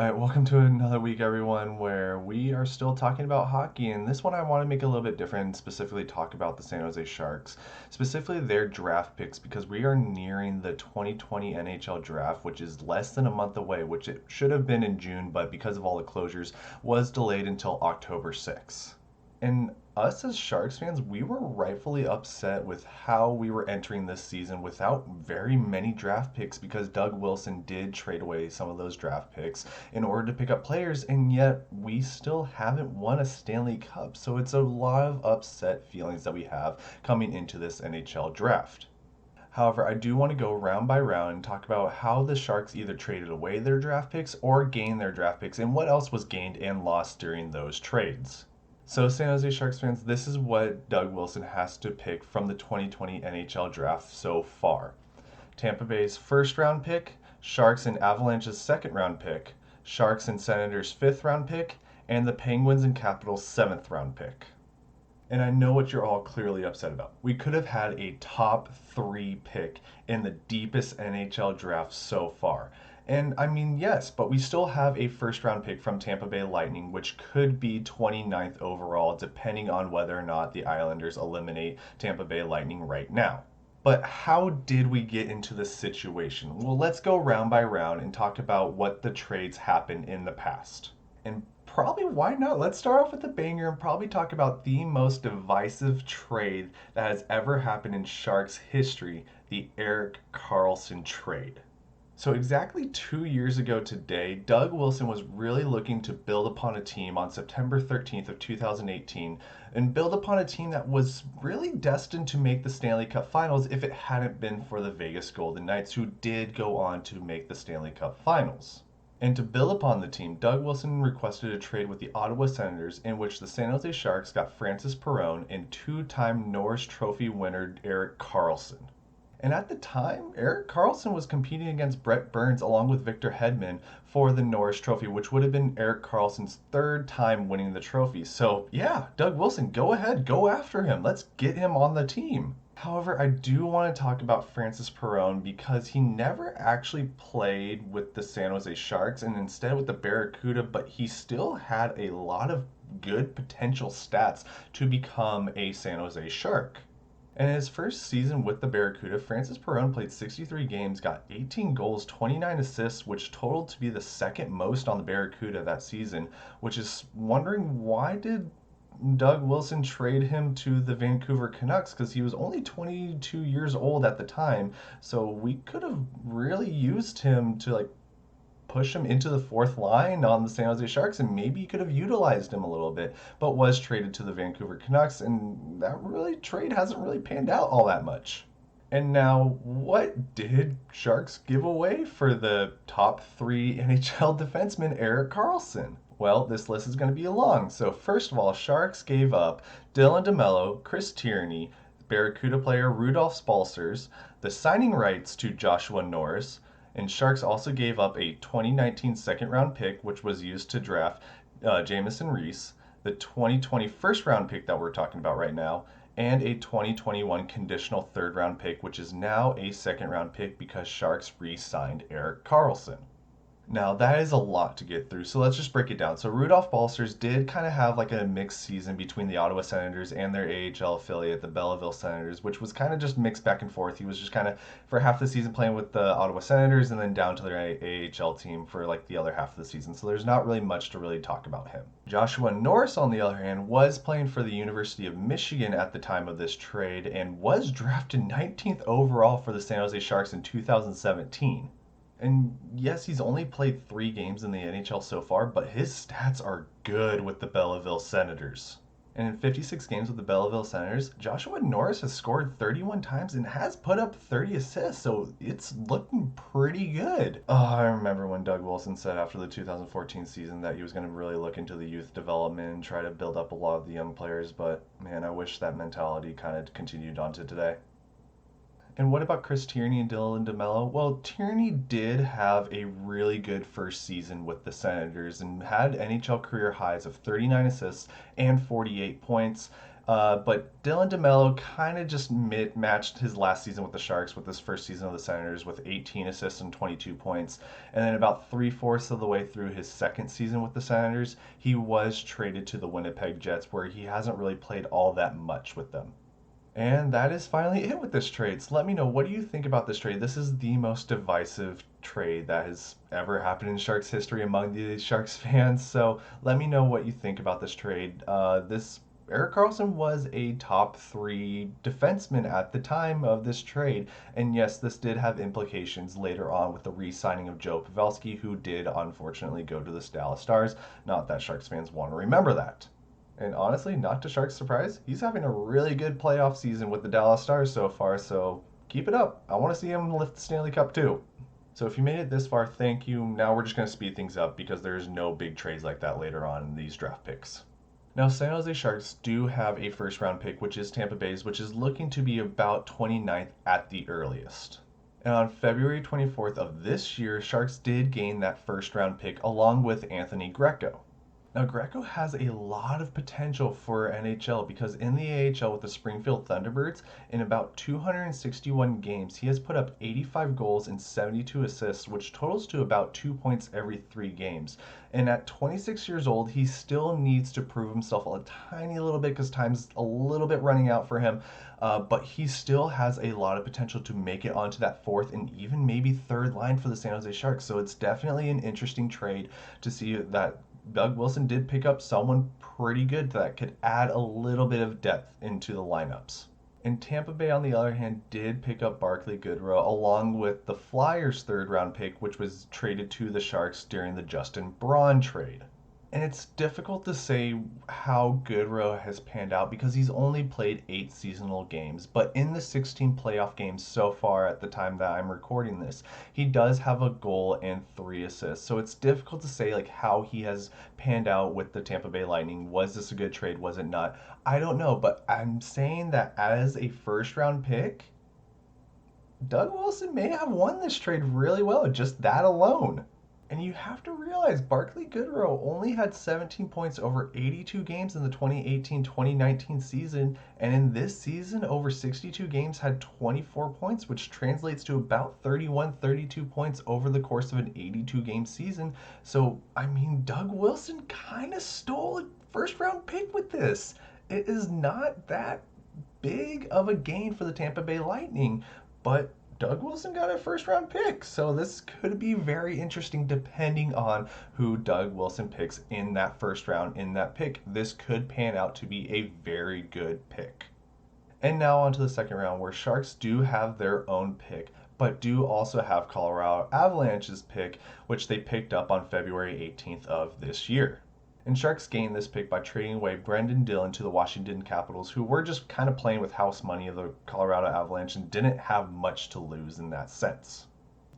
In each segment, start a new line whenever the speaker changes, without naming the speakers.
All right, welcome to another week, everyone, where we are still talking about hockey. And this one, I want to make a little bit different and specifically talk about the San Jose Sharks, specifically their draft picks, because we are nearing the 2020 NHL draft, which is less than a month away, which it should have been in June, but because of all the closures, was delayed until October 6th. And us as Sharks fans, we were rightfully upset with how we were entering this season without very many draft picks because Doug Wilson did trade away some of those draft picks in order to pick up players, and yet we still haven't won a Stanley Cup. So it's a lot of upset feelings that we have coming into this NHL draft. However, I do want to go round by round and talk about how the Sharks either traded away their draft picks or gained their draft picks and what else was gained and lost during those trades. So, San Jose Sharks fans, this is what Doug Wilson has to pick from the 2020 NHL draft so far: Tampa Bay's first round pick, Sharks and Avalanche's second round pick, Sharks and Senators' fifth round pick, and the Penguins and Capitals' seventh round pick. And I know what you're all clearly upset about. We could have had a top three pick in the deepest NHL draft so far. And I mean, yes, but we still have a first round pick from Tampa Bay Lightning, which could be 29th overall, depending on whether or not the Islanders eliminate Tampa Bay Lightning right now. But how did we get into this situation? Well, let's go round by round and talk about what the trades happened in the past. And probably why not? Let's start off with the banger and probably talk about the most divisive trade that has ever happened in Sharks history, the Erik Karlsson trade. So exactly 2 years ago today, Doug Wilson was really looking to build upon a team on September 13th of 2018 and build upon a team that was really destined to make the Stanley Cup Finals if it hadn't been for the Vegas Golden Knights, who did go on to make the Stanley Cup Finals. And to build upon the team, Doug Wilson requested a trade with the Ottawa Senators in which the San Jose Sharks got Francis Perron and two-time Norris Trophy winner Erik Karlsson. And at the time, Erik Karlsson was competing against Brent Burns along with Victor Hedman for the Norris Trophy, which would have been Erik Karlsson's third time winning the trophy. So yeah, Doug Wilson, go ahead, go after him. Let's get him on the team. However, I do want to talk about Francis Perron because he never actually played with the San Jose Sharks and instead with the Barracuda, but he still had a lot of good potential stats to become a San Jose Shark. And in his first season with the Barracuda, Francis Perron played 63 games, got 18 goals, 29 assists, which totaled to be the second most on the Barracuda that season, which is wondering why did Doug Wilson trade him to the Vancouver Canucks, because he was only 22 years old at the time. So we could have really used him to push him into the fourth line on the San Jose Sharks, and maybe you could have utilized him a little bit, but was traded to the Vancouver Canucks, and that really trade hasn't really panned out all that much. And now, what did Sharks give away for the top three NHL defenseman Erik Karlsson? Well, this list is going to be long. So first of all, Sharks gave up Dylan DeMello, Chris Tierney, Barracuda player Rudolph Spalsers, the signing rights to Joshua Norris, and Sharks also gave up a 2019 second round pick, which was used to draft Jamison Reese, the 2020 first round pick that we're talking about right now, and a 2021 conditional third round pick, which is now a second round pick because Sharks re signed Erik Karlsson. Now, that is a lot to get through, so let's just break it down. So, Rudolph Balcers did kind of have like a mixed season between the Ottawa Senators and their AHL affiliate, the Belleville Senators, which was kind of just mixed back and forth. He was just kind of for half the season playing with the Ottawa Senators and then down to their AHL team for like the other half of the season. So, there's not really much to really talk about him. Joshua Norris, on the other hand, was playing for the University of Michigan at the time of this trade and was drafted 19th overall for the San Jose Sharks in 2017. And yes, he's only played 3 games in the NHL so far, but his stats are good with the Belleville Senators. And in 56 games with the Belleville Senators, Joshua Norris has scored 31 times and has put up 30 assists, so it's looking pretty good. Oh, I remember when Doug Wilson said after the 2014 season that he was going to really look into the youth development and try to build up a lot of the young players, but man, I wish that mentality kind of continued on to today. And what about Chris Tierney and Dylan DeMello? Well, Tierney did have a really good first season with the Senators and had NHL career highs of 39 assists and 48 points. But Dylan DeMello kind of just matched his last season with the Sharks with his first season of the Senators with 18 assists and 22 points. And then about three-fourths of the way through his second season with the Senators, he was traded to the Winnipeg Jets, where he hasn't really played all that much with them. And that is finally it with this trade. So let me know, what do you think about this trade? This is the most divisive trade that has ever happened in Sharks history among the Sharks fans. So let me know what you think about this trade. This Erik Karlsson was a top three defenseman at the time of this trade. And yes, this did have implications later on with the re-signing of Joe Pavelski, who did unfortunately go to the Dallas Stars. Not that Sharks fans want to remember that. And honestly, not to Sharks' surprise, he's having a really good playoff season with the Dallas Stars so far, so keep it up. I want to see him lift the Stanley Cup too. So if you made it this far, thank you. Now we're just going to speed things up because there's no big trades like that later on in these draft picks. Now, San Jose Sharks do have a first round pick, which is Tampa Bay's, which is looking to be about 29th at the earliest. And on February 24th of this year, Sharks did gain that first round pick along with Anthony Greco. Now, Greco has a lot of potential for NHL because in the AHL with the Springfield Thunderbirds, in about 261 games, he has put up 85 goals and 72 assists, which totals to about 2 points every 3 games. And at 26 years old, he still needs to prove himself a tiny little bit because time's a little bit running out for him. But he still has a lot of potential to make it onto that fourth and even maybe third line for the San Jose Sharks. So it's definitely an interesting trade to see that Doug Wilson did pick up someone pretty good that could add a little bit of depth into the lineups. And Tampa Bay, on the other hand, did pick up Barclay Goodrow along with the Flyers' third round pick, which was traded to the Sharks during the Justin Braun trade. And it's difficult to say how Goodrow has panned out because he's only played 8 seasonal games. But in the 16 playoff games so far at the time that I'm recording this, he does have a goal and 3 assists. So it's difficult to say like how he has panned out with the Tampa Bay Lightning. Was this a good trade? Was it not? I don't know. But I'm saying that as a first round pick, Doug Wilson may have won this trade really well, just that alone. And you have to realize Barclay Goodrow only had 17 points over 82 games in the 2018-2019 season, and in this season, over 62 games had 24 points, which translates to about 32 points over the course of an 82-game season. So, I mean, Doug Wilson kind of stole a first-round pick with this. It is not that big of a gain for the Tampa Bay Lightning, but Doug Wilson got a first round pick. So this could be very interesting depending on who Doug Wilson picks in that first round in that pick. This could pan out to be a very good pick. And now on to the second round where Sharks do have their own pick, but do also have Colorado Avalanche's pick, which they picked up on February 18th of this year. And Sharks gained this pick by trading away Brendan Dillon to the Washington Capitals, who were just kind of playing with house money of the Colorado Avalanche and didn't have much to lose in that sense.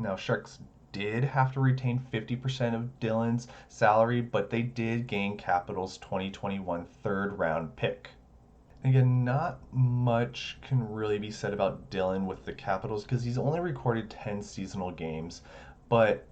Now, Sharks did have to retain 50% of Dillon's salary, but they did gain Capitals' 2021 third round pick. Again, not much can really be said about Dillon with the Capitals because he's only recorded 10 seasonal games, but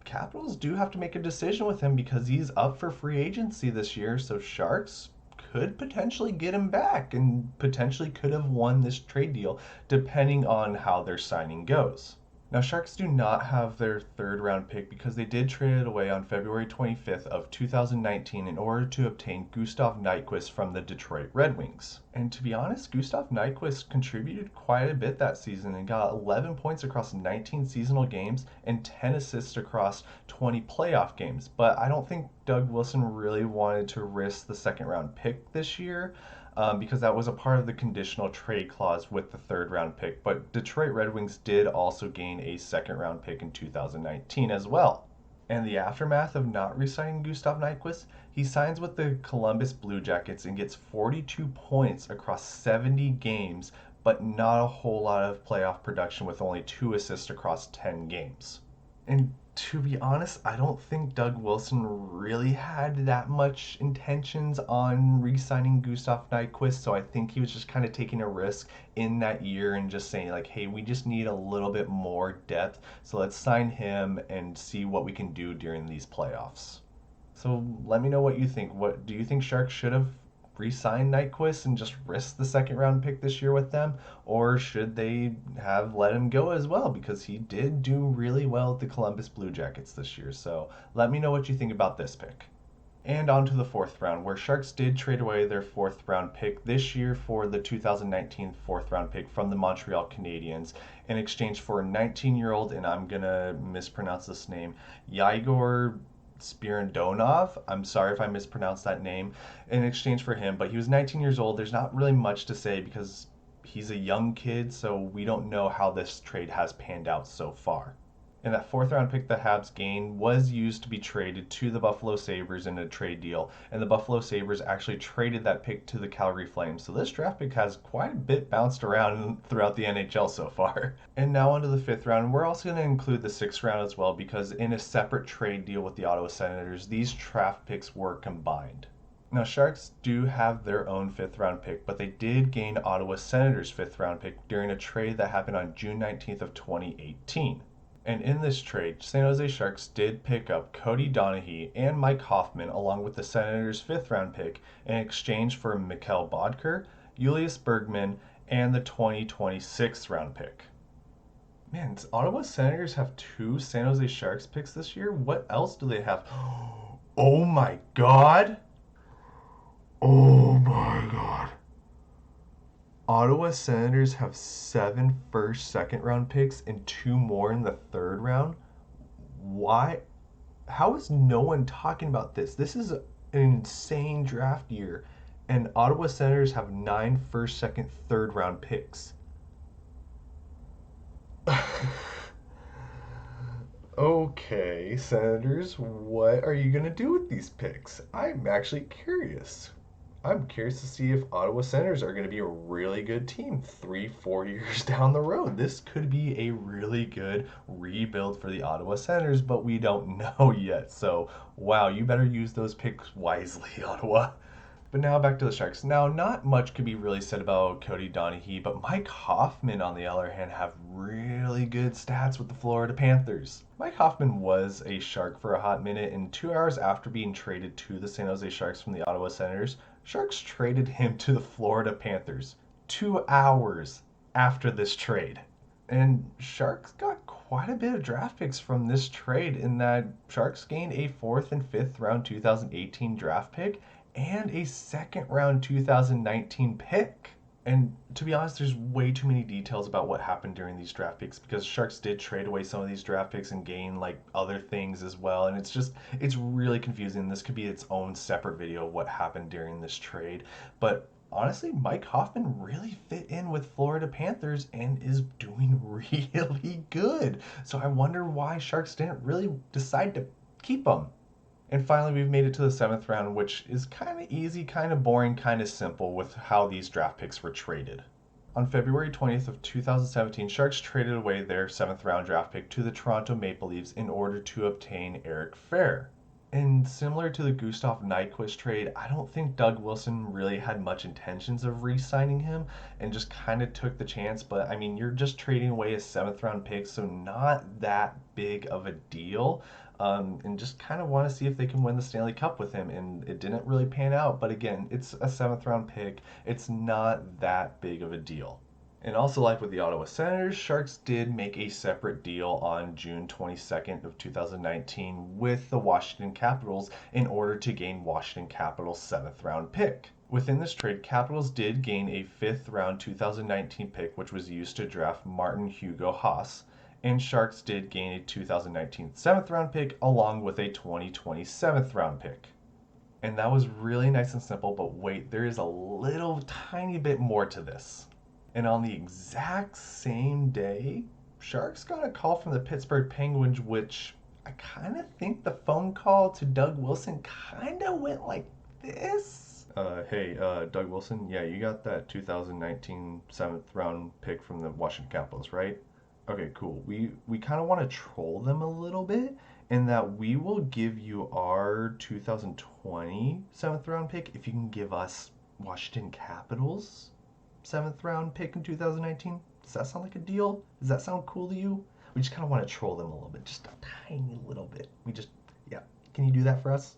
Capitals do have to make a decision with him because he's up for free agency this year, so Sharks could potentially get him back and potentially could have won this trade deal depending on how their signing goes. Now, Sharks do not have their third round pick because they did trade it away on February 25th of 2019 in order to obtain Gustav Nyquist from the Detroit Red Wings. And to be honest, Gustav Nyquist contributed quite a bit that season and got 11 points across 19 seasonal games and 10 assists across 20 playoff games. But I don't think Doug Wilson really wanted to risk the second round pick this year. Because that was a part of the conditional trade clause with the third round pick. But Detroit Red Wings did also gain a second round pick in 2019 as well. And the aftermath of not re-signing Gustav Nyquist, he signs with the Columbus Blue Jackets and gets 42 points across 70 games, but not a whole lot of playoff production with only 2 assists across 10 games. And to be honest, I don't think Doug Wilson really had that much intentions on re-signing Gustav Nyquist, so I think he was just kind of taking a risk in that year and just saying like, hey, we just need a little bit more depth, so let's sign him and see what we can do during these playoffs. So let me know what you think. What do you think Sharks should have re-sign Nyquist and just risk the second round pick this year with them? Or should they have let him go as well? Because he did do really well at the Columbus Blue Jackets this year. So let me know what you think about this pick. And on to the fourth round, where Sharks did trade away their fourth round pick this year for the 2019 fourth round pick from the Montreal Canadiens in exchange for a 19-year-old, and I'm going to mispronounce this name, Yegor Spiridonov. I'm sorry if I mispronounced that name, in exchange for him, but he was 19 years old. There's not really much to say because he's a young kid, so we don't know how this trade has panned out so far. And that fourth round pick the Habs gained was used to be traded to the Buffalo Sabres in a trade deal. And the Buffalo Sabres actually traded that pick to the Calgary Flames. So this draft pick has quite a bit bounced around throughout the NHL so far. And now onto the fifth round. We're also going to include the sixth round as well because in a separate trade deal with the Ottawa Senators, these draft picks were combined. Now, Sharks do have their own fifth round pick, but they did gain Ottawa Senators' fifth round pick during a trade that happened on June 19th of 2018. And in this trade, San Jose Sharks did pick up Cody Donaghy and Mike Hoffman along with the Senators' fifth round pick in exchange for Mikhail Bodker, Julius Bergman, and the 2026 round pick. Man, does Ottawa Senators have two San Jose Sharks picks this year? What else do they have? Oh my god! Oh my god. Ottawa Senators have 7 first, second round picks and 2 more in the third round. Why? How is no one talking about this? This is an insane draft year, and Ottawa Senators have 9 first, second, third round picks. Okay, Senators, what are you going to do with these picks? I'm actually curious. I'm curious to see if Ottawa Senators are going to be a really good team 3-4 years down the road. This could be a really good rebuild for the Ottawa Senators, but we don't know yet. So, wow, you better use those picks wisely, Ottawa. But now back to the Sharks. Now, not much could be really said about Cody Donaghy, but Mike Hoffman, on the other hand, have really good stats with the Florida Panthers. Mike Hoffman was a Shark for a hot minute, and 2 hours after being traded to the San Jose Sharks from the Ottawa Senators, Sharks traded him to the Florida Panthers 2 hours after this trade. And Sharks got quite a bit of draft picks from this trade in that Sharks gained a 4th and 5th round 2018 draft pick and a 2nd round 2019 pick. And to be honest, there's way too many details about what happened during these draft picks because Sharks did trade away some of these draft picks and gain like other things as well. And it's really confusing. This could be its own separate video of what happened during this trade. But honestly, Mike Hoffman really fit in with Florida Panthers and is doing really good. So I wonder why Sharks didn't really decide to keep him. And finally, we've made it to the 7th round, which is kind of easy, kind of boring, kind of simple with how these draft picks were traded. On February 20th of 2017, Sharks traded away their 7th round draft pick to the Toronto Maple Leafs in order to obtain Eric Fehr. And similar to the Gustav Nyquist trade, I don't think Doug Wilson really had much intentions of re-signing him and just kind of took the chance. But I mean, you're just trading away a 7th round pick, so not that big of a deal. And just kind of want to see if they can win the Stanley Cup with him. And it didn't really pan out. But again, it's a 7th round pick. It's not that big of a deal. And also like with the Ottawa Senators, Sharks did make a separate deal on June 22nd of 2019 with the Washington Capitals in order to gain Washington Capitals' 7th round pick. Within this trade, Capitals did gain a 5th round 2019 pick, which was used to draft Martin Hugo Haas, and Sharks did gain a 2019 7th round pick along with a 2020 7th round pick. And that was really nice and simple, but wait, there is a little tiny bit more to this. And on the exact same day, Sharks got a call from the Pittsburgh Penguins, which I kind of think the phone call to Doug Wilson kind of went like this. Hey, Doug Wilson, yeah, you got that 2019 7th round pick from the Washington Capitals, right? Okay, cool. We kind of want to troll them a little bit in that we will give you our 2020 7th round pick if you can give us Washington Capitals 7th round pick in 2019. Does that sound like a deal? Does that sound cool to you? We just kind of want to troll them a little bit, just a tiny little bit. Yeah. Can you do that for us?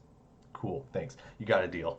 Cool, thanks. You got a deal.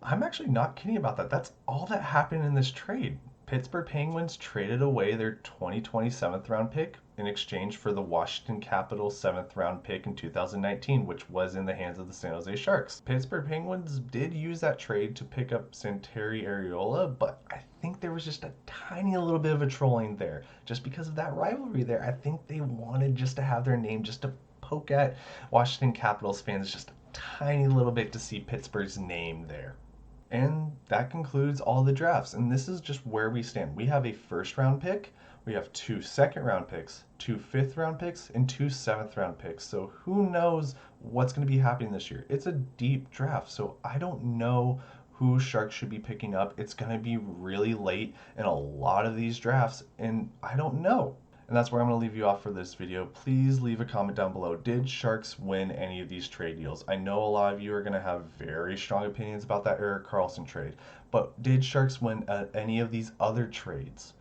I'm actually not kidding about that. That's all that happened in this trade. Pittsburgh Penguins traded away their 2020 seventh round pick in exchange for the Washington Capitals seventh round pick in 2019, which was in the hands of the San Jose Sharks. Pittsburgh Penguins did use that trade to pick up Santeri Ariola, but I think there was just a tiny little bit of a trolling there. Just because of that rivalry there, I think they wanted just to have their name just to poke at Washington Capitals fans just a tiny little bit to see Pittsburgh's name there. And that concludes all the drafts. And this is just where we stand. We have a first round pick, we have two second round picks, two fifth round picks, and two seventh round picks. So who knows what's going to be happening this year? It's a deep draft. So I don't know who Sharks should be picking up. It's going to be really late in a lot of these drafts, and I don't know. And that's where I'm going to leave you off for this video. Please leave a comment down below. Did Sharks win any of these trade deals? I know a lot of you are going to have very strong opinions about that Erik Karlsson trade, but did Sharks win any of these other trades?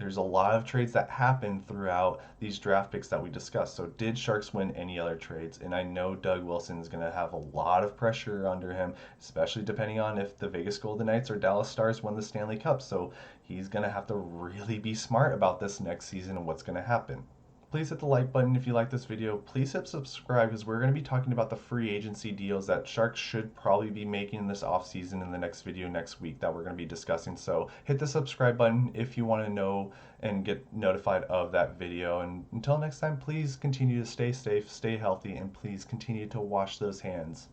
There's a lot of trades that happened throughout these draft picks that we discussed. So did Sharks win any other trades? And I know Doug Wilson is going to have a lot of pressure under him, especially depending on if the Vegas Golden Knights or Dallas Stars win the Stanley Cup. So he's going to have to really be smart about this next season and what's going to happen. Please hit the like button if you like this video. Please hit subscribe because we're going to be talking about the free agency deals that Sharks should probably be making this offseason in the next video next week that we're going to be discussing. So hit the subscribe button if you want to know and get notified of that video. And until next time, please continue to stay safe, stay healthy, and please continue to wash those hands.